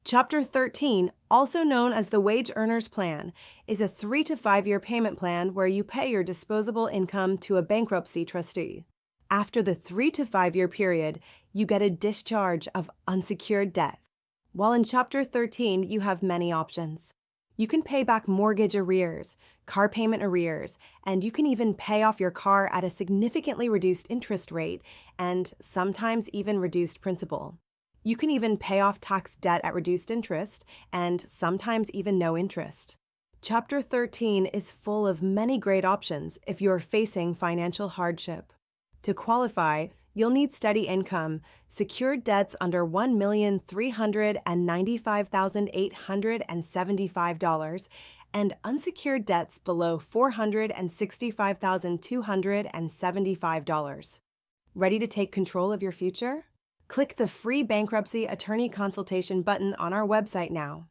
Chapter 13, also known as the Wage Earner's Plan, is a 3 to 5 year payment plan where you pay your disposable income to a bankruptcy trustee. After the 3 to 5 year period, you get a discharge of unsecured debt. While in Chapter 13, you have many options. You can pay back mortgage arrears, car payment arrears, and you can even pay off your car at a significantly reduced interest rate and sometimes even reduced principal. You can even pay off tax debt at reduced interest and sometimes even no interest. Chapter 13 is full of many great options if you're facing financial hardship. To qualify, you'll need steady income, secured debts under $1,395,875, and unsecured debts below $465,275. Ready to take control of your future? Click the free bankruptcy attorney consultation button on our website now.